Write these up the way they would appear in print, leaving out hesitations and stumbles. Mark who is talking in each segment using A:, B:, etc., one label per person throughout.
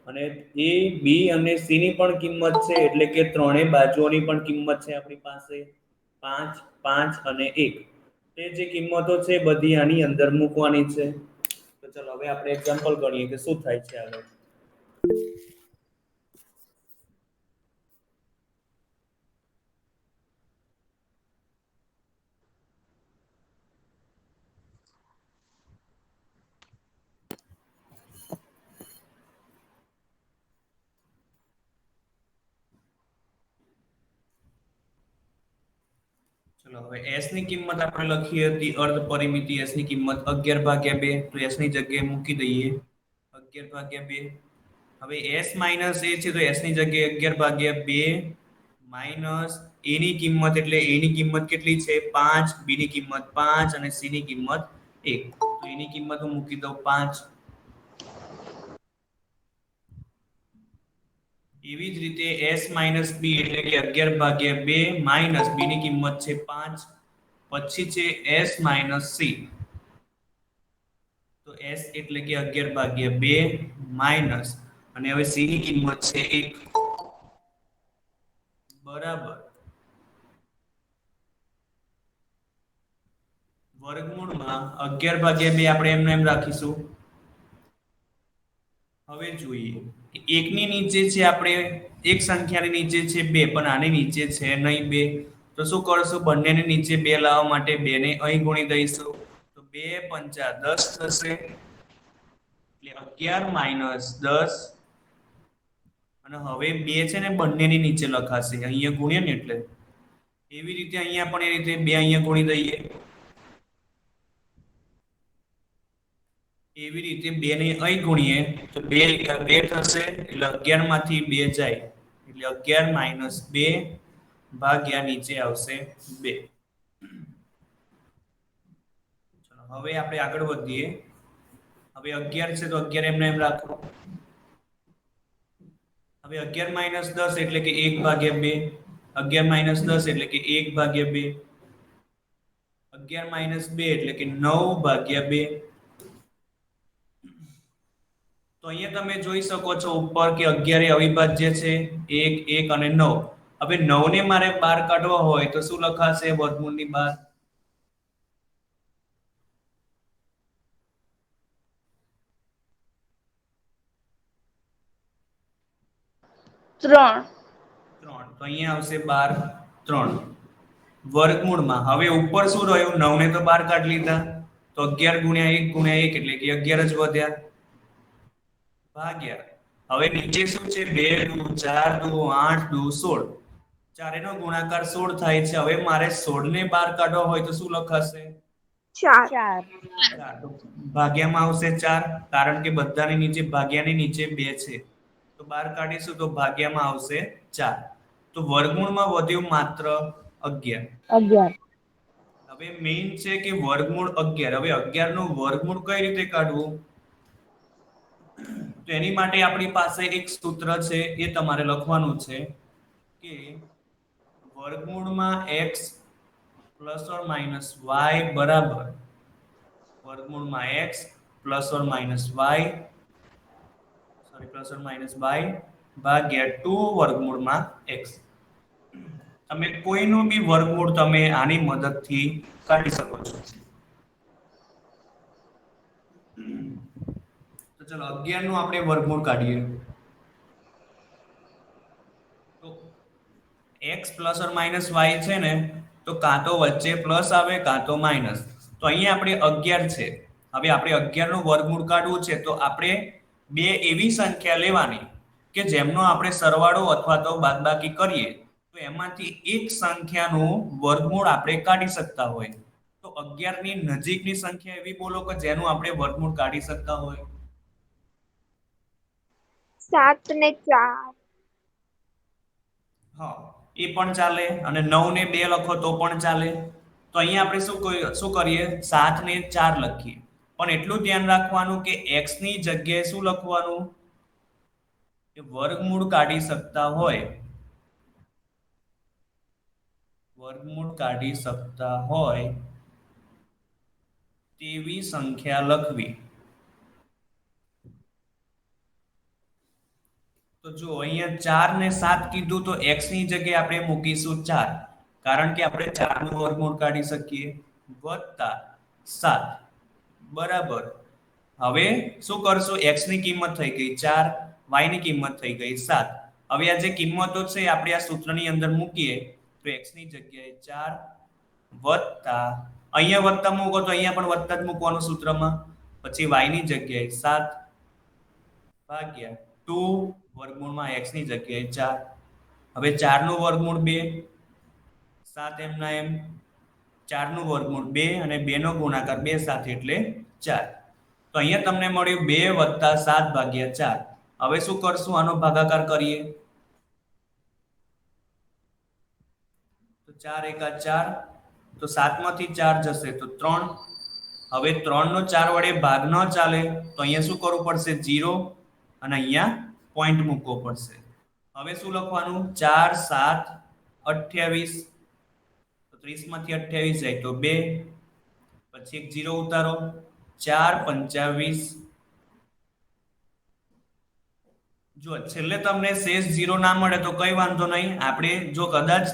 A: અને એ બી અને સી ની પણ કિંમત છે, એટલે કે ત્રણેય બાજુઓની પણ કિંમત છે આપણી પાસે 5, 5 અને 1. તે જે કિંમતો છે બધી આની અંદર મૂકવાની છે. તો ચલો હવે આપણે એક્ઝામ્પલ ગણીએ કે શું થાય છે આગળ. ચલો હવે s ની કિંમત આપણે લખી હતી અર્ધ પરિમિતિ s ની કિંમત 11/2, તો s ની જગ્યાએ મૂકી દઈએ 11/2. હવે s માઈનસ a છે તો s ની જગ્યાએ 11/2 માઈનસ a ની કિંમત, એટલે a ની કિંમત કેટલી છે 5, b ની કિંમત 5 અને c ની કિંમત 1. તો a ની કિંમત હું મૂકી દઉં 5. એવી જ રીતે s b એટલે કે 11/2 માઈનસ b ની કિંમત છે 5. પછી છે s c, તો s એટલે કે 11/2 માઈનસ, અને હવે c ની કિંમત છે 1 બરાબર વર્ગમૂળમાં 11/2 આપણે એમ રાખીશું. હવે જોઈએ એકની નીચે છે આપણે એક સંખ્યાની નીચે છે 2, પણ આની નીચે છે નહીં 2. તો શું કરશું, બંનેની નીચે 2 લાવવા માટે 2 ને અહીં ગુણી દઈશું. તો 2 પંચા 10 થશે, એટલે 11 - 10. અને હવે 2 છે ને બંનેની નીચે લખાશે, અહીંયા ગુણીએ ને એટલે. એવી રીતે અહીંયા પણ એ રીતે 2 અહીંયા ગુણી દઈએ. એવી રીતે 2 ને અહીં ગુણીએ તો 2 × 2 થશે, એટલે 11 માંથી 2 જાય, એટલે 11 - 2 ભાગ્યા નીચે આવશે 2. હવે આપણે આગળ વધીએ. હવે 11 છે તો 11 એમને એમ રાખો. હવે 11 - 10 એટલે કે 1/2. 11 - 10 એટલે કે 1/2. 11 - 2 એટલે કે 9/2. તો અહીંયા તમે જોઈ શકો છો ઉપર કે 11 એ અવિભાજ્ય છે, 1, 1 અને 9. હવે 9 ને મારે બહાર કાઢવા હોય તો શું લખાશે વર્ગમૂળની બહાર?
B: 3.
A: તો અહીંયા આવશે 12, 3 વર્ગમૂળમાં. હવે ઉપર શું રહ્યું, 9 ને તો બહાર કાઢી લીધા, તો 11 × 1 × 1 એટલે કે 11 જ વધ્યા ભાગ્યા. હવે નીચે શું છે 2 દુ 4 દુ 8 દુ 16, ચારેનો ગુણાકાર 16 થાય છે. હવે મારે 16 ને બહાર કાઢવા હોય તો શું લખાશે?
B: 4.
A: 4. તો ભાગ્યામાં આવશે 4, કારણ કે બધાની નીચે ભાગ્યાની નીચે 2 છે, તો બહાર કાઢીશું તો ભાગ્યામાં આવશે 4. તો વર્ગમૂળમાં વધ્યું માત્ર 11.
B: 11.
A: હવે મેઇન છે કે વર્ગમૂળ 11. હવે 11 નું વર્ગમૂળ કઈ રીતે કાઢવું? તો એની માટે આપણી પાસે એક સૂત્ર છે, એ તમારે લખવાનું છે કે વર્ગમૂળમાં x ± y બરાબર વર્ગમૂળમાં x ± y ભાગ્યા 2 વર્ગમૂળમાં x. તમે કોઈનું બી વર્ગમૂળ તમે આની મદદથી કાઢી શકો છો. તો ચલો 11 નું આપણે વર્ગમૂળ કાઢીએ. તો x ± y છે ને, તો કાં તો વચ્ચે પ્લસ આવે કાં તો માઈનસ. તો અહીંયા આપણે 11 છે. હવે આપણે 11 નું વર્ગમૂળ કાઢવું છે, તો આપણે બે એવી સંખ્યા લેવાની કે જેમનો આપણે સરવાળો અથવા તો બાદબાકી કરીએ તો એમાંથી એક સંખ્યાનું વર્ગમૂળ આપણે કાઢી શકતા હોય. તો 11 ની નજીકની સંખ્યા એવી બોલો કે જેનું આપણે વર્ગમૂળ કાઢી શકતા હોય.
B: 7 ને 4.
A: હા, એ પણ ચાલે, અને 9 ને 2 લખો તો પણ ચાલે. તો અહીંયા આપણે શું કરીએ, 7 ને 4 લખીએ. પણ એટલું ધ્યાન રાખવાનું કે x ની જગ્યાએ શું લખવાનું, કે વર્ગમૂળ કાઢી શકતા હોય, વર્ગમૂળ કાઢી શકતા હોય તેવી સંખ્યા લખવી. તો જો અહીંયા 4 ને 7 કીધું તો x ની જગ્યાએ આપણે મૂકીશું 4 કારણ કે આપણે 4 નું વર્ગમૂળ કાઢી શકીએ વત્તા 7 બરાબર હવે શું કરશું x ની કિંમત થઈ ગઈ 4 y ની કિંમત થઈ ગઈ 7 હવે આ જે કિંમતો છે આપણે આ સૂત્રની અંદર મૂકીએ તો x ની જગ્યાએ 4 વત્તા અહીંયા વત્તા મૂકો તો અહીંયા પણ વત્તા જ મૂકવાનું સૂત્રમાં પછી y ની જગ્યાએ 7 ભાગ્યા 2 વર્ગમૂળમાં x ની જગ્યાએ 4 હવે 4 નું વર્ગમૂળ 2 7 એમના એમ 4 નું વર્ગમૂળ 2 અને 2 નો ગુણાકાર 2 સાથે એટલે 4 તો અહીંયા તમને મળ્યું 2 + 7 ભાગ્યા 4 હવે શું કરશું આનો ભાગાકાર કરીએ તો 4 એકા 4 તો 7 માંથી 4 જશે તો 3 હવે 3 નો 4 વડે ભાગ ન ચાલે તો અહીંયા શું કરવું પડશે 0 અને અહીંયા પોઈન્ટ મૂકવો પડશે હવે શું લખવાનું 4 7 28 તો 30 માંથી 28 જાય તો 2 પછી એક 0 ઉતારો 4 25 જો છેલ્લે તમને શેષ 0 ના મળે તો કઈ વાંધો નહીં આપણે જો કદાચ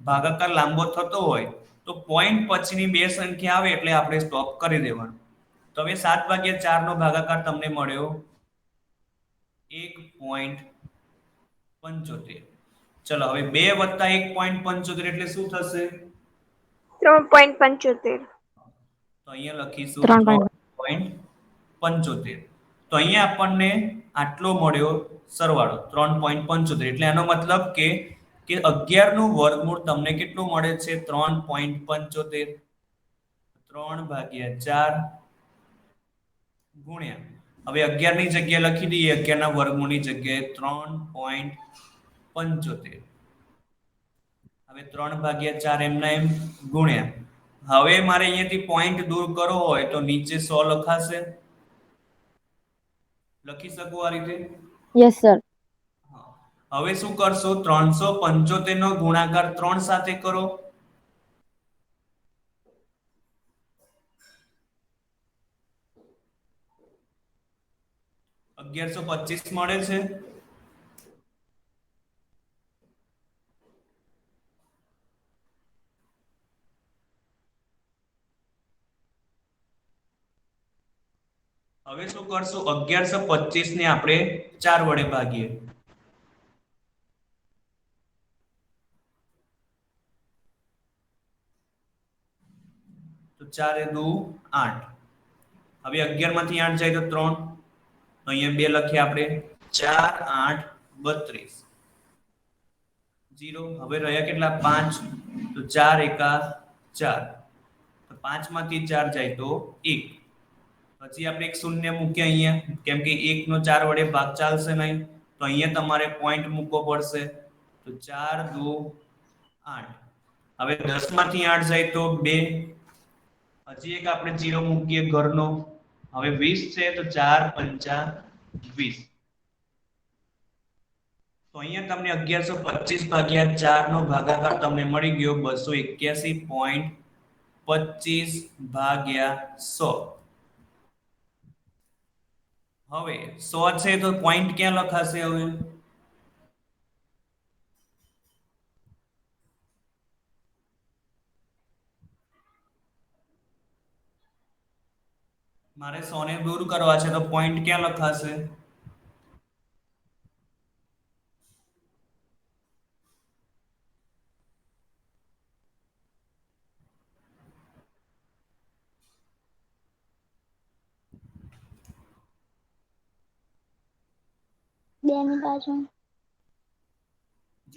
A: ભાગાકાર લાંબો થતો હોય તો પોઈન્ટ પછીની બે સંખ્યા આવે એટલે આપણે સ્ટોપ કરી દેવાનું તો હવે 7/4 નો ભાગાકાર તમને મળ્યો 1.75 ચલો હવે 2 + 1.75 એટલે શું થશે
B: 3.75
A: તો અહીંયા લખીશું 3.75 તો અહીંયા આપણને આટલો મળ્યો સરવાળો 3.75 એટલે આનો મતલબ કે 11 નું વર્ગમૂળ તમને કેટલું મળે છે 3.75 3/4 ગુણ્યા હવે 11 ની જગ્યાએ લખી દઈએ 11 ના વર્ગમૂળની જગ્યાએ 3.75 હવે 3/4 એમના એમ ગુણ્યા હવે મારે અહીંયાથી પોઈન્ટ દૂર કરવો હોય તો નીચે 100 લખાશે લખી શકું આ રીતે
C: યસ સર
A: હવે શું કરશો 375 નો ગુણાકાર 3 સાથે કરો $1125 મળે છે હવે શું કરશું 1125 ને આપણે 4 વડે ભાગીએ તો 4 × 2 8 હવે 11 માંથી 8 જાય તો 3 તો અહીંયા 2 લખીએ આપણે 4 8 32 0 હવે રહ્યા કેટલા 5 તો 4 એકા 4 તો 5 માંથી 4 જાય તો 1 પછી આપણે એક શૂન્ય મૂકીએ અહીંયા કેમ કે 1 નો 4 વડે ભાગ ચાલશે નહીં તો અહીંયા તમારે પોઈન્ટ મૂકવો પડશે તો 4 2 8 હવે 10 માંથી 8 જાય તો 2 હજી એક આપણે 0 મૂકીએ ઘરનો હવે 20 છે તો 4 5 20 તો અહીંયા તમને 1125/4 નો ભાગાકાર તમને મળી ગયો 281.25/100 હવે 100 છે તો પોઈન્ટ ક્યાં લખાશે હવે મારે 100 ને દૂર કરવા છે તો પોઈન્ટ ક્યાં લખાશે
C: બેની બાજુ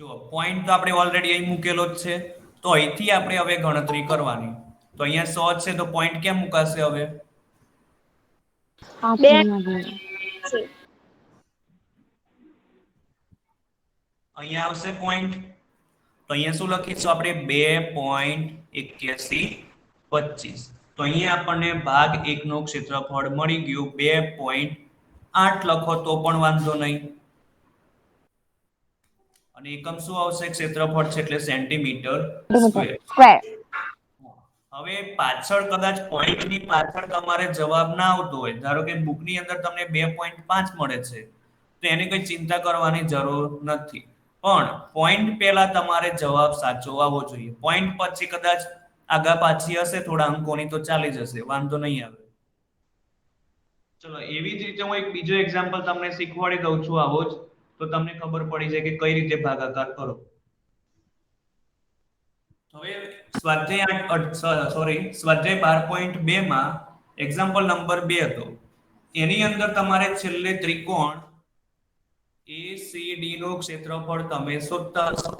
A: જો પોઈન્ટ તો આપણે ઓલરેડી અહીં મૂકેલો જ છે તો અહીંથી આપણે હવે ગણતરી કરવાની તો અહીંયા 100 છે તો પોઈન્ટ ક્યાં મુકાશે હવે અહીંયા આવશે પોઈન્ટ તો અહીંયા શું લખીશું આપણે 2.8125 તો અહીંયા આપણને ભાગ 1 નો ક્ષેત્રફળ મળી ગયું 2.8 લખો તો પણ વાંધો નહીં અને એકમ શું આવશે ક્ષેત્રફળ છે એટલે સેન્ટીમીટર સ્ક્વેર હવે પાછળ કદાચ પોઈન્ટ ની પાછળ તમારે જવાબ ના આવતો હોય ધારો કે બુક ની અંદર તમને 2.5 મળે છે તો એની કઈ ચિંતા કરવાની જરૂર નથી. પણ પોઈન્ટ પહેલા તમારે જવાબ સાચો આવવો જોઈએ. પોઈન્ટ પછી કદાચ આગા પાછી હશે થોડા અંકોની તો ચાલી જશે, વાંધો નહીં આવે. ચલો એવી જ રીતે હું એક બીજો એક્ઝામ્પલ તમને શીખવાડી દઉં છું આવો જ, તો તમને ખબર પડી જાય કે કઈ રીતે ભાગાકાર કરો. હવે સ્વાધ્યાય 12.2 માં એક્ઝામ્પલ નંબર 2 હતો. એની અંદર તમારે છેલ્લે ત્રિકોણ ACD નું ક્ષેત્રફળ તમે શોધતા હશો.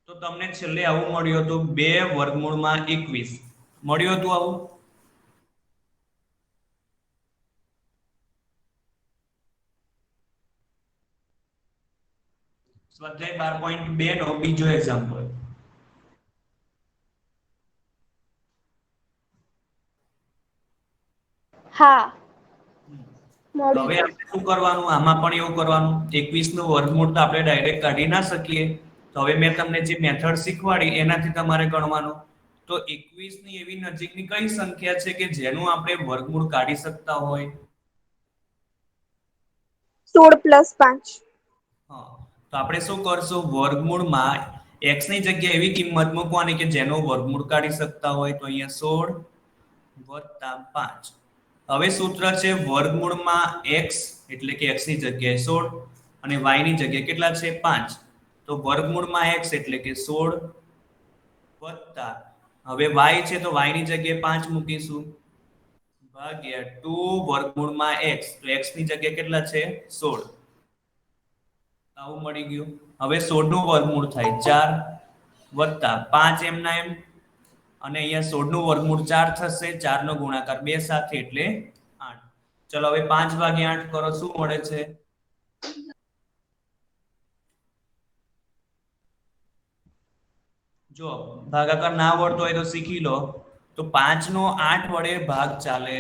A: તો તમને છેલ્લે આવું મળ્યું હતું 2 વર્ગમૂળમાં 21 મળ્યું હતું આવું. સ્વાધ્યાય 12.2 નો બીજો એક્ઝામ્પલ.
B: હા
A: તો હવે આપણે શું કરવાનું, આમાં પણ એવું કરવાનું. 21 નું વર્ગમૂળ તો આપણે ડાયરેક્ટ કાઢી ના શકીએ. તો હવે મેં તમને જે મેથડ શીખવાડી એનાથી તમારે ગણવાનું. તો 21 ની એવી નજીકની કઈ સંખ્યા છે કે જેનું આપણે વર્ગમૂળ કાઢી શકતા હોય?
B: 16 + 5.
A: હા, તો આપણે શું કરશું, વર્ગમૂળમાં x ની જગ્યાએ એવી કિંમત મૂકવાની કે જેનો વર્ગમૂળ કાઢી શકતા હોય. તો અહીંયા 16 + 5. હવે સૂત્ર છે વર્ગમૂળમાં x એટલે કે x ની જગ્યાએ 16 અને y ની જગ્યાએ કેટલા છે 5. તો વર્ગમૂળમાં x એટલે કે 16 વત્તા હવે y છે તો y ની જગ્યાએ 5 મૂકીશું ભાગ્યા 2 વર્ગમૂળમાં x, તો x ની જગ્યાએ કેટલા છે 16. આવું મળી ગયું. હવે 16 નું વર્ગમૂળ થાય 4 વત્તા 5 એમના એમ અને અહીંયા 16 નું વર્ગમૂળ 4 થશે. 4 નો ગુણાકાર 2 સાથે એટલે 8. ચલો હવે 5/8 કરો, શું મળે છે? જો ભાગાકાર ના આવડતો હોય તો શીખી લો. તો 5 નો 8 વડે ભાગ ચાલે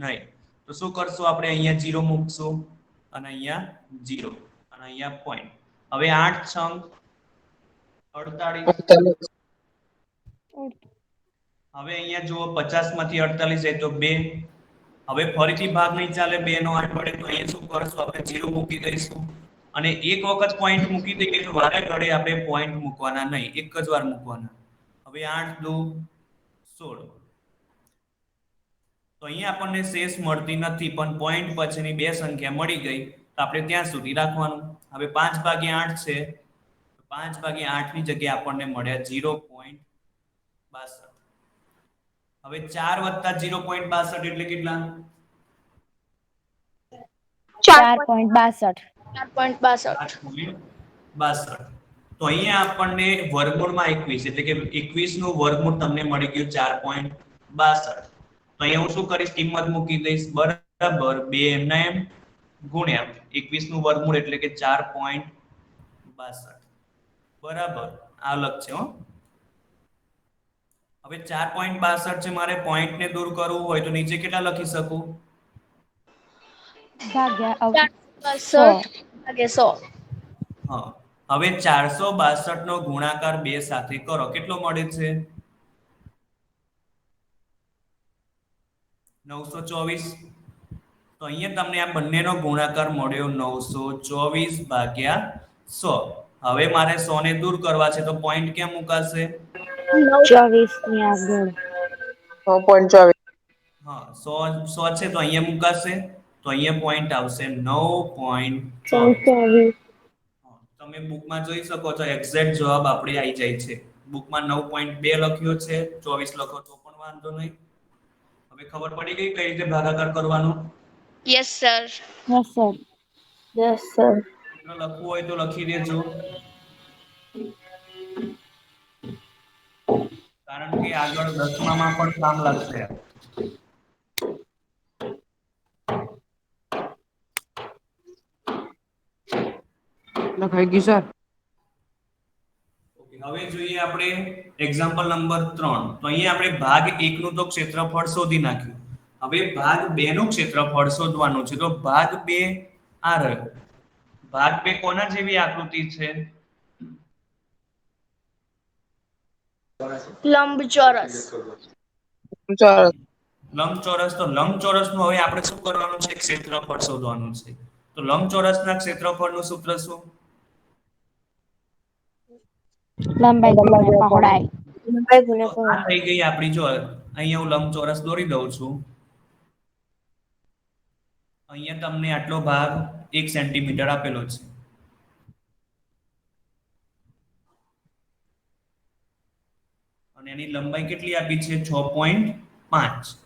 A: નહીં. તો શું કરશું, આપણે અહીંયા 0 મૂકશું અને અહીંયા 0 અને અહીંયા પોઈન્ટ. હવે 8 છંગ 48. હવે અહીંયા જુઓ 50 માંથી 48 જાય તો 2. હવે ફરીથી ભાગ નહીં ચાલે 2 નો 8 વડે, તો અહીંયા શું કરશું, આપણે 0 મૂકી દઈશું અને એક વખત પોઈન્ટ મૂકી દઈએ તો વારે ઘડે આપણે પોઈન્ટ મૂકવાના નહીં, એક જ વાર મૂકવાના. હવે 8 × 2 = 16. તો અહીંયા આપણને શેષ મળતી નથી પણ પોઈન્ટ પછીની બે સંખ્યા મળી ગઈ, તો આપણે ત્યાં સુધી રાખવાનું. હવે 5/8 છે, 5/8 ની જગ્યાએ આપણને મળ્યા 0.62. હવે 4 + 0.62 એટલે કેટલા?
C: 4.62.
B: 4.62.
A: તો અહીંયા આપણને વર્ગમૂળમાં 21 એટલે કે 21 નું વર્ગમૂળ તમને મળી ગયું 4.62. તો અહીંયા હું શું કરીશ, કિંમત મૂકી દઈશ બરાબર 2 એમના એમ ગુણ્યા 21 નું વર્ગમૂળ એટલે કે 4.62 બરાબર. આ લખ છે હો. હવે 4.62 છે, મારે પોઈન્ટ ને દૂર કરવું હોય તો નીચે કેટલા લખી શકું?
C: ભાગ્યા
B: 100.
A: હા, હવે 462 નો ગુણાકાર 2 સાથે કરો, કેટલો મળે છે? 924. તો અહીંયા તમને આ બંનેનો ગુણાકાર મળ્યો 924/100. હવે મારે 100 ને દૂર કરવા છે તો પોઈન્ટ ક્યાં મુકાશે?
C: 24 ની આગળ.
D: 9.24.
A: હા, 100 છે તો અહીંયા મુકાશે, તો અહીંયા પોઈન્ટ આવશે 9.24. તમે બુકમાં જોઈ શકો છો એક્ઝેક્ટ જવાબ આપણે આવી જાય છે. બુકમાં 9.2 લખ્યો છે, 24 લખો તો પણ વાંધો નહીં. હવે ખબર પડી ગઈ કઈ રીતે ભાગાકાર કરવાનો?
B: Yes sir.
C: Yes sir. Yes sir.
A: લખવું હોય તો લખી દેજો, કારણ કે આગળ 10માં પણ કામ લાગશે.
D: લખાઈ ગયું સર.
A: હવે જોઈએ આપણે એક્ઝામ્પલ નંબર 3. તો અહીંયા આપણે ભાગ 1 નું તો ક્ષેત્રફળ શોધી નાખ્યું. હવે ભાગ 2 નું ક્ષેત્રફળ શોધવાનું છે. તો ભાગ 2 આ રહ્યો. ભાગ 2 કોના જેવી આકૃતિ છે?
B: લંબચોરસ.
D: ચોરસ.
A: લંબચોરસ, તો લંબચોરસનું હવે આપણે શું કરવાનું છે? ક્ષેત્રફળ શોધવાનું છે. તો લંબચોરસના ક્ષેત્રફળનું સૂત્ર શું?
C: લંબાઈ ગુણ્યા પહોળાઈ.
B: લંબાઈ
A: તો
B: ગુણ્યા
A: આ
B: પહોળાઈ.
A: થઈ ગઈ આપણી, જો અહીંયા હું લંબચોરસ દોરી દઉં છું. અહીંયા તમને આટલો ભાગ 1 સેન્ટીમીટર આપેલો છે. અને એની લંબાઈ કેટલી આપી છે? 6.5.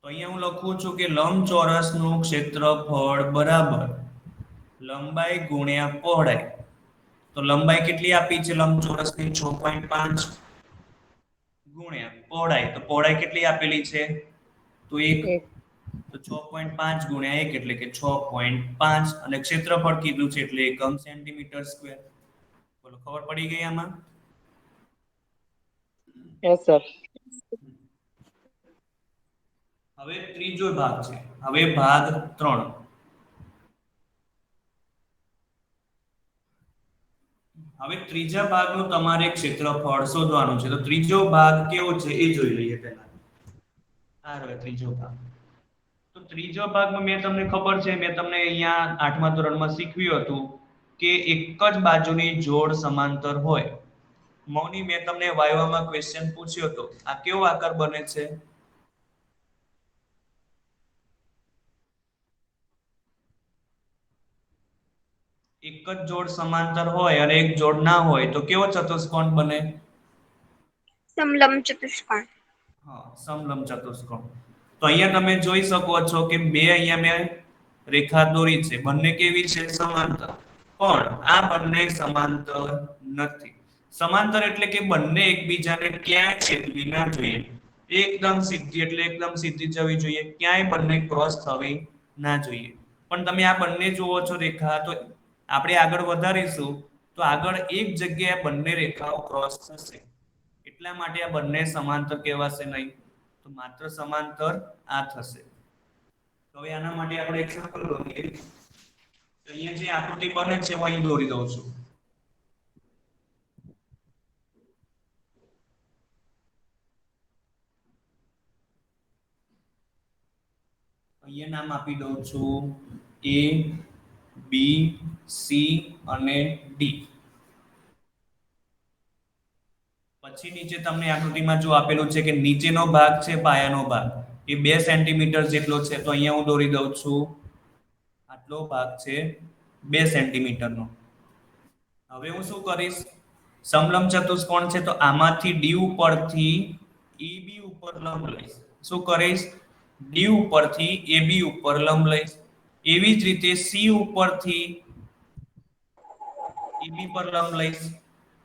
A: તો અહીંયા હું લખું છું કે લંબચોરસનું ક્ષેત્રફળ બરાબર લંબાઈ ગુણ્યા પહોળાઈ. તો લંબાઈ કેટલી આપી છે લંબચોરસની? 6.5 ગુણ્યા પહોળાઈ. તો પહોળાઈ કેટલી આપેલી છે? તો 1. તો 6.5 ગુણ્યા 1 એટલે કે 6.5 અને ક્ષેત્રફળ કીધું છે એટલે એકમ સેન્ટીમીટર સ્ક્વેર. બોલો, ખબર પડી ગઈ આમાં?
D: Yes sir.
A: હવે ત્રીજો ભાગ છે. હવે ભાગ 3. હવે ત્રીજા ભાગનું તમારે ક્ષેત્રફળ શોધવાનું છે. તો ત્રીજો ભાગ કેવો છે એ જોઈ લઈએ પહેલા. આ રહ્યો ત્રીજો ભાગ. તો ત્રીજો ભાગમાં મેં તમને ખબર છે, મેં તમને અહીંયા 8મા ધોરણમાં શીખવ્યું હતું કે એક જ બાજુની જોડ સમાંતર હોય. મૌની, મેં તમને વાયવામાં ક્વેશ્ચન પૂછ્યો હતો, આ કેવો આકાર બને છે? એક જ જોડ સમાંતર હોય અને એક જોડ ના હોય તો કેવો ચતુષ્કોણ બને?
B: સમલંબ ચતુષ્કોણ.
A: હા, સમલંબ ચતુષ્કોણ. તો અહીંયા તમે જોઈ શકો છો કે બે અહીંયા મેં રેખા દોરી છે. બંને કેવી છે? સમાંતર. પણ આ બંને સમાંતર નથી. સમાંતર એટલે કે બંને એકબીજાને ક્યાંય છેદવી ના જોઈએ. એકદમ સીધી એટલે એકદમ સીધી જવી જોઈએ. ક્યાંય બંને ક્રોસ થવી ના જોઈએ. પણ તમે આ બંને જુઓ છો રેખા, તો આપણે આગળ વધારીશું તો આગળ એક જગ્યાએ બંને રેખાઓ ક્રોસ થશે. એટલા માટે આ બંને સમાંતર કહેવાશે નહીં. તો માત્ર સમાંતર આ થશે. તો હવે આના માટે આપણે એક્ઝામ્પલ લઈએ. તો અહીંયા જે આકૃતિ બને છે હું અહીં દોરી દઉં છું. અહીંયા નામ આપી દઉં છું A, B, C અને D. પછી નીચે તમને આકૃતિમાં જો આપેલું છે કે નીચેનો ભાગ છે પાયાનો ભાગ, એ 2 સેન્ટીમીટર જેટલો છે. તો અહીંયા હું દોરી દઉં છું. આટલો ભાગ છે 2 સેન્ટીમીટરનો. હવે હું શું કરીશ? સમલંબ ચતુષ્કોણ છે તો આમાંથી D ઉપરથી EB ઉપર લંબ લઈશ. શું કરીશ? D ઉપરથી AB ઉપર લંબ લઈશ. એવી જ રીતે C ઉપરથી EB પર લંબ લઈશ.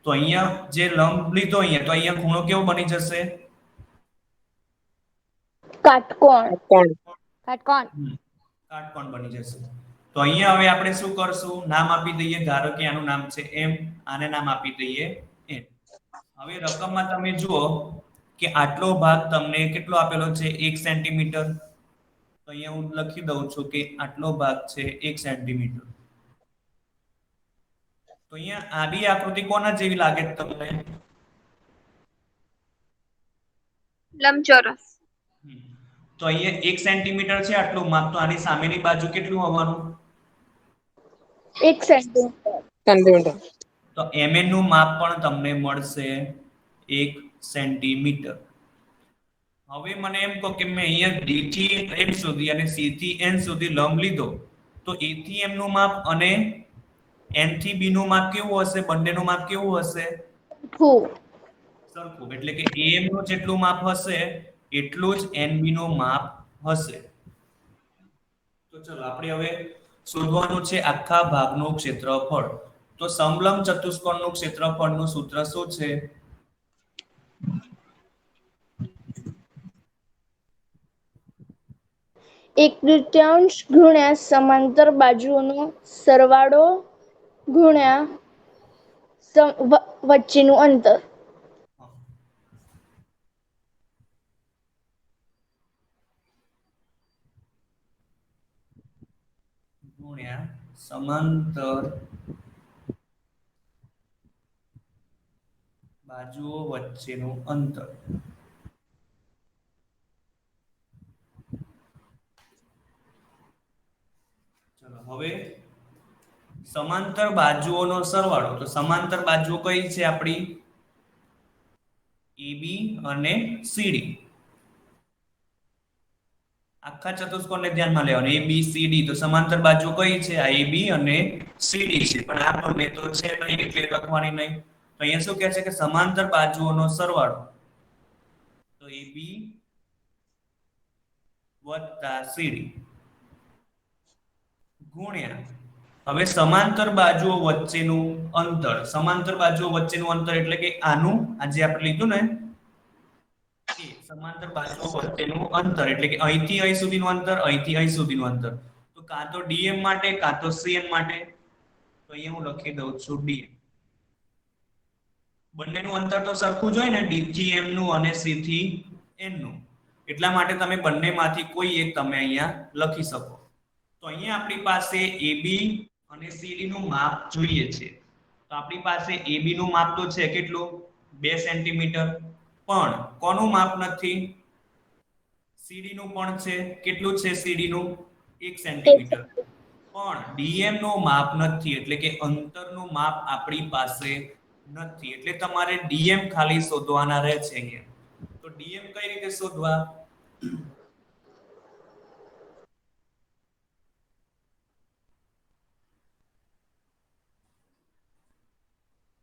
A: તો અહીંયા જે લંબ લીધો અહીંયા, તો અહીંયા ખૂણો કેવો બની જશે?
C: કાટકોણ.
D: કોણ?
C: કાટકોણ.
A: કાટકોણ બની જશે. તો અહીંયા હવે આપણે શું કરશું? નામ આપી દઈએ. ધારો કે આનું નામ છે M, આને નામ આપી દઈએ N. હવે રકમમાં તમે જુઓ કે આટલો ભાગ તમને કેટલો આપેલો છે? 1 સેન્ટીમીટર. તો અહીંયા હું લખી દઉં છું કે આટલો ભાગ છે 1 સેન્ટીમીટર. તો અહીંયા આડી આકૃતિ કોના જેવી લાગે તમને?
B: લંબચોરસ.
A: તો અહીંયા 1 સેન્ટીમીટર છે આટલું માપ, તો આની સામેની બાજુ કેટલું હોવાનું?
C: 1 સેન્ટીમીટર.
D: સેન્ટીમીટર.
A: તો mn નું માપ પણ તમને મળશે 1 સેન્ટીમીટર. હવે મને એમ કહો કે મેં અહીંયા D થી M સુધી અને C થી N સુધી લંબ લીધો, તો A થી M નું માપ અને N થી B નું માપ કેવું હશે? બંનેનું માપ કેવું હશે? સરખું. એટલે કે AM નું જેટલું માપ હશે એટલું જ NB નું માપ હશે. તો ચલો આપણે હવે શોધવાનું છે આખા ભાગનું ક્ષેત્રફળ. તો સમલંબ ચતુષ્કોણનું ક્ષેત્રફળનું સૂત્ર શું છે?
C: એક તૃતીયાંશ ગુણ્યા સમાંતર બાજુઓનો સરવાળો ગુણ્યા વચ્ચેનું અંતર.
A: ગુણ્યા સમાંતર બાજુઓ વચ્ચેનું અંતર. ચલો હવે સમાંતર બાજુઓનો સરવાળો. તો સમાંતર બાજુઓ કઈ છે આપણી? AB અને CD. આખા ચતુષ્કોણને ધ્યાનમાં લેવાનું. ABCD તો સમાંતર બાજુ કઈ છે? આ AB અને CD છે. પણ આ બંને તો છે નહીં એટલે લખવાની નહીં. તો અહીંયા શું કહે છે કે સમાંતર બાજુઓનો સરવાળો. તો AB વત્તા CD ગુણ્યા હવે સમાંતર બાજુઓ વચ્ચેનું અંતર. સમાંતર બાજુઓ વચ્ચેનું અંતર એટલે કે આનું આજે આપણે લીધું ને એ સમાંતર બાજુઓ વચ્ચેનું અંતર એટલે કે અહીંથી અહીં સુધીનું અંતર, અહીંથી અહીં સુધીનું અંતર. તો કાં તો DM માટે કાં તો CN માટે. તો અહીંયા હું લખી દઉં છું DM. બંનેનું અંતર તો સરખું જ હોય ને, D થી M નું અને C થી N નું. એટલા માટે તમે બંનેમાંથી કોઈ એક તમે અહીંયા લખી શકો. તો અહીંયા આપણી પાસે AB અને CD નું માપ જોઈએ છે. તો આપણી પાસે AB નું માપ તો છે કેટલું? 2 સેન્ટીમીટર. પણ કોનું માપ નથી? CD નું પણ છે. કેટલું છે CD નું? 1 સેન્ટીમીટર. પણ DM નું માપ નથી એટલે કે અંતરનું માપ આપણી પાસે નથી. એટલે તમારે DM ખાલી શોધવાના રહે છે અહીંયા. તો DM કઈ રીતે શોધવા?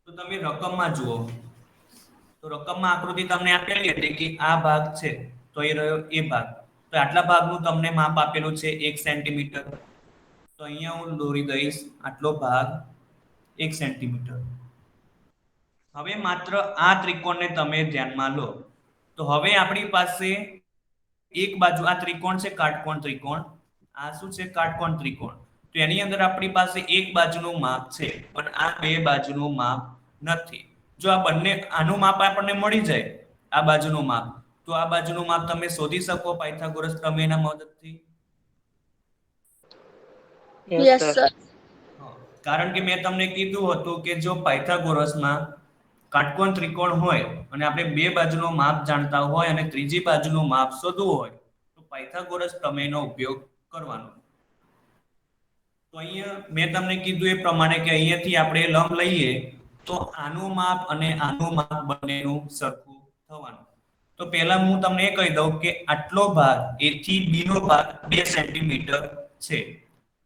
A: તો તમે રકમમાં જુઓ. તો રકમમાં આકૃતિ તમને આપેલી હતી કે આ ભાગ છે તો એ રહ્યો એ ભાગ. તો આટલા ભાગનું તમને માપ આપેલું છે 1 સેન્ટીમીટર. તો અહીંયા હું દોરી દઈશ આટલો ભાગ 1 સેન્ટીમીટર. હવે માત્ર આ ત્રિકોણને તમે ધ્યાનમાં લો. તો હવે આપણી પાસે એક બાજુ આ ત્રિકોણ છે, કાટકોણ ત્રિકોણ. આ શું છે? કાટકોણ ત્રિકોણ. તો એની અંદર આપણી પાસે એક બાજુનું માપ છે પણ આ બે બાજુનું માપ નથી. જો આ બંને આનું માપ આપણને મળી જાય, આ બાજુનું માપ, તો આ બાજુનું માપ તમે શોધી શકો પાયથાગોરસ પ્રમેયના મદદથી.
C: Yes sir.
A: કારણ કે મેં તમને કીધું હતું કે જો પાયથાગોરસમાં કાટકોણ ત્રિકોણ હોય અને આપણે બે બાજુનું માપ જાણતા હોય અને ત્રીજી બાજુનું માપ શોધવું હોય તો પાયથાગોરસ પ્રમેયનો ઉપયોગ કરવાનો. તો અહીંયા મેં તમને કીધું એ પ્રમાણે કે અહીંયાથી આપણે લંબ લઈએ તો આનું માપ અને આનું માપ બંનેનું સરખું થવાનું. તો પહેલા હું તમને એ કહી દઉં કે આટલો ભાગ A થી B નો ભાગ 2 સેન્ટીમીટર છે.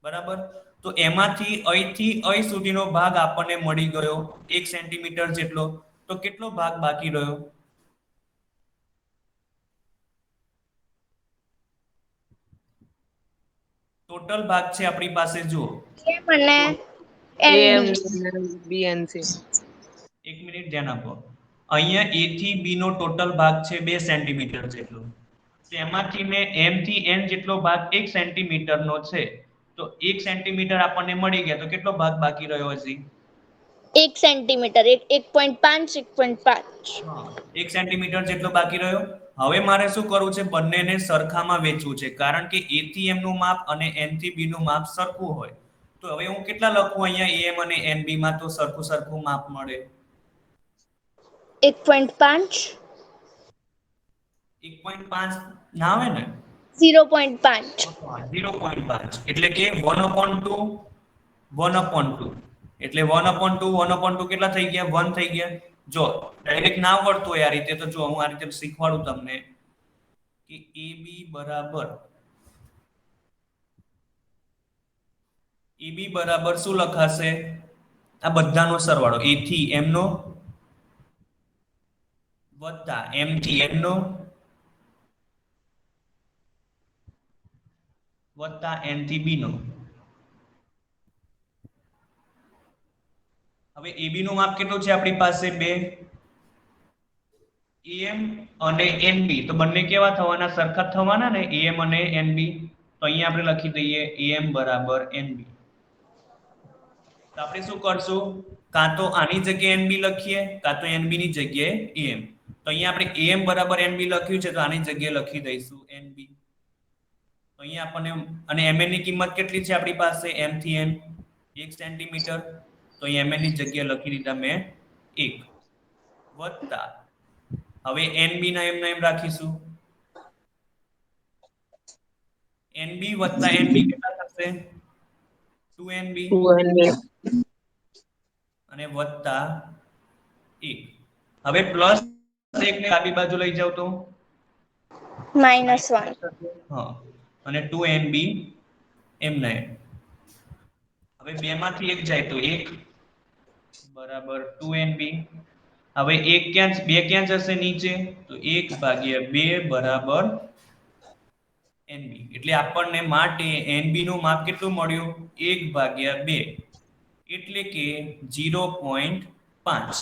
A: બરાબર? તો એમાંથી અહીંથી અહીં સુધીનો ભાગ આપણને મળી ગયો 1 સેન્ટીમીટર જેટલો. તો કેટલો ભાગ બાકી રહ્યો? ટોટલ ભાગ છે આપણી પાસે જુઓ.
C: મને
D: AM
C: NB.
D: BNC.
A: એક મિનિટ ધ્યાન આપો. અહીંયા A થી B નો ટોટલ ભાગ છે 2 સેન્ટીમીટર જેટલો. તેમાંથી મેં M થી N જેટલો ભાગ 1 સેન્ટીમીટર નો છે. તો 1 સેન્ટીમીટર આપણને મળી ગયા. તો કેટલો ભાગ બાકી રહ્યો હજી?
C: 1 સેન્ટીમીટર. 1.5 1.5.
A: 1 સેન્ટીમીટર જેટલો બાકી રહ્યો. હવે મારે શું કરવું છે? બંનેને સરખામાં વેચવું છે. કારણ કે A થી M નું માપ અને N થી B નું માપ સરખું હોય. તો હવે હું કેટલા લખું અહીંયા AM અને NB માં તો સરખું માપ મળે?
C: 1.5.
A: 1.5 ના આવે ને?
C: 0.5.
A: 0.5 એટલે કે 1/2 1/2 એટલે 1/2 1/2 કેટલા થઈ ગયા? 1 થઈ ગયા. જો ડાયરેક્ટ ના આવડતું હોય આ રીતે તો જો હું આ રીતે શીખવાડું તમને કે AB બરાબર શું લખાશે? આ બધાનો સરવાળો A થી M નો વત્તા M થી N નો વત્તા N થી B નો. હવે AB નું માપ કેટલું છે આપણી પાસે? 2. AM અને NB તો બંને કેવા થવાના? સરખા થવાના ને, AM અને NB. તો અહીંયા આપણે લખી દઈએ AM બરાબર NB. તો આપણે શું કરશું? કાં તો આની જગ્યાએ NB લખીએ કાં તો NB ની જગ્યાએ AM. તો અહીંયા આપણે AM બરાબર NB લખ્યું છે તો આની જગ્યાએ લખી દઈશું NB. તો અહીંયા આપણને અને MN ની કિંમત કેટલી છે આપણી પાસે? M થી N 1 સેન્ટીમીટર. તો અહીં MN ની જગ્યાએ લખી દીધા મેં 1. વત્તા હવે NB ના એમ રાખીશું NB વત્તા NB કેટલા થશે 2NB
D: 2NB
A: અને વત્તા 1 હવે પ્લસ 1 ને ડાબી બાજુ લઈ જાવ તો
C: -1
A: હા અને 2NB એમ હવે બે માંથી એક જાય તો 1 બરાબર 2NB હવે બે ક્યાં જશે નીચે તો 1/2 બરાબર NB એટલે આપણને માટે NB નું માપ કેટલું મળ્યું 1/2 એટલે કે 0.5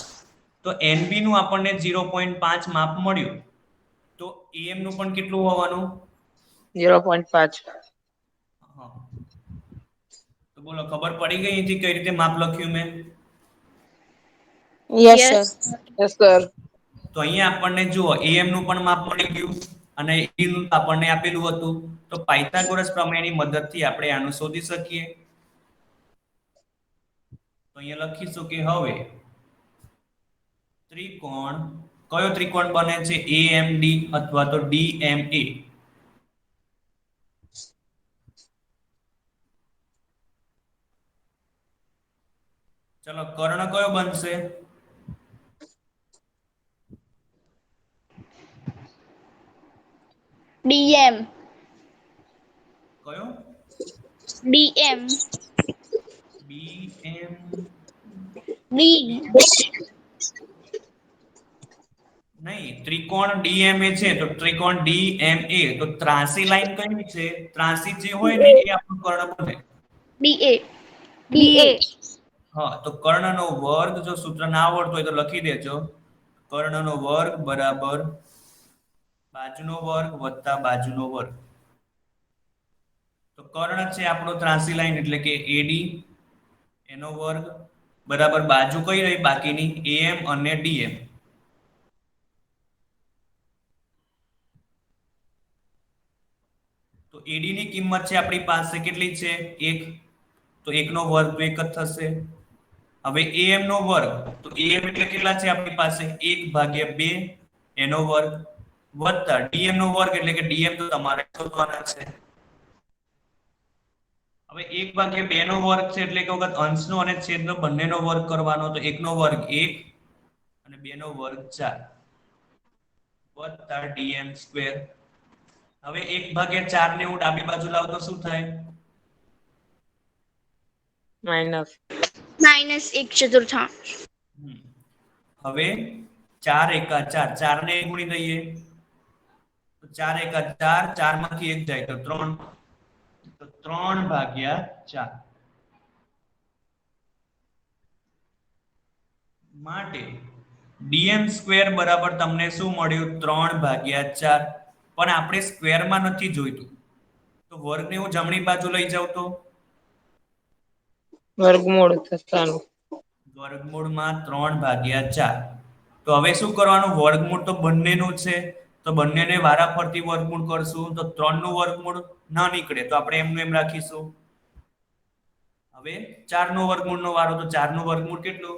A: તો NB નું આપણને 0.5 માપ મળ્યું તો AM નું પણ કેટલું હોવાનું
D: 0.5
A: હા તો બોલો ખબર પડી ગઈ અહીંથી કઈ રીતે માપ લખ્યું મેં
D: yes
C: Yes.
D: sir yes sir
A: તો અહીંયા આપણને જુઓ AM નું પણ માપ મળી ગયું અને E નું આપણને આપેલું હતું તો પાયથાગોરસ પ્રમેયની મદદથી આપણે આનું શોધી શકીએ તો અહીંયા લખીશું કે હવે ત્રિકોણ કયો ત્રિકોણ બને છે AMD અથવા તો DMA ચલો કર્ણ કયો બનશે
C: DM
A: કયો
C: DM
A: BM
C: D
A: નહીં ત્રિકોણ DMA છે તો ત્રિકોણ DMA તો ત્રાસી લાઈન કઈ છે ત્રાસી જે હોય ને એ આપણું કર્ણ બને
C: DA DA
A: હા તો કર્ણનો વર્ગ જો સૂત્ર ના આવડતું હોય તો લખી દેજો કર્ણનો વર્ગ બરાબર બાજુનો વર્ગ વત્તા બાજુનો વર્ગ તો કર્ણ છે આપણો ત્રાસી લાઈન એટલે કે AD એનો વર્ગ બરાબર બાજુ કઈ રહી બાકીની AM અને DM તો AD ની કિંમત છે આપણી પાસે કેટલી છે 1 તો 1 નો વર્ગ તો 1 જ થશે હવે AM નો વર્ગ તો AM એટલે કેટલા છે આપણી પાસે 1/2 એનો વર્ગ વત્તા DM નો વર્ગ એટલે કે DM તો તમારે શોધવાના છે હવે 1/2 નો વર્ગ છે એટલે કે વખત અંશનો અને છેદનો બંનેનો વર્ગ કરવાનો તો 1 નો વર્ગ 1 અને 2 નો વર્ગ 4 વત્તા DM સ્ક્વેર હવે 1/4 ને હું ડાબી બાજુ લાવ તો શું થાય
D: minus
C: -1/4
A: હવે 4 એકા 4 4 ને ગુણી દઈએ તો 4 એકા 4 4 માંથી 1 જાય તો 3 તો 3/4 માટે DM સ્ક્વેર બરાબર તમને શું મળ્યું 3/4 પણ આપણે સ્ક્વેરમાં નથી જોઈતું તો વર્ગને હું જમણી બાજુ લઈ જાઉં તો
D: વર્ગમૂળ થશે આનું
A: વર્ગમૂળમાં 3/4 તો હવે શું કરવાનું વર્ગમૂળ તો બંનેનું છે તો બંનેને વારાફરતી વર્ગમૂળ કરશું તો 3 નું વર્ગમૂળ ન નીકળે તો આપણે એમનું એમ રાખીશું હવે 4 નો વર્ગમૂળનો વારો તો 4 નું વર્ગમૂળ કેટલું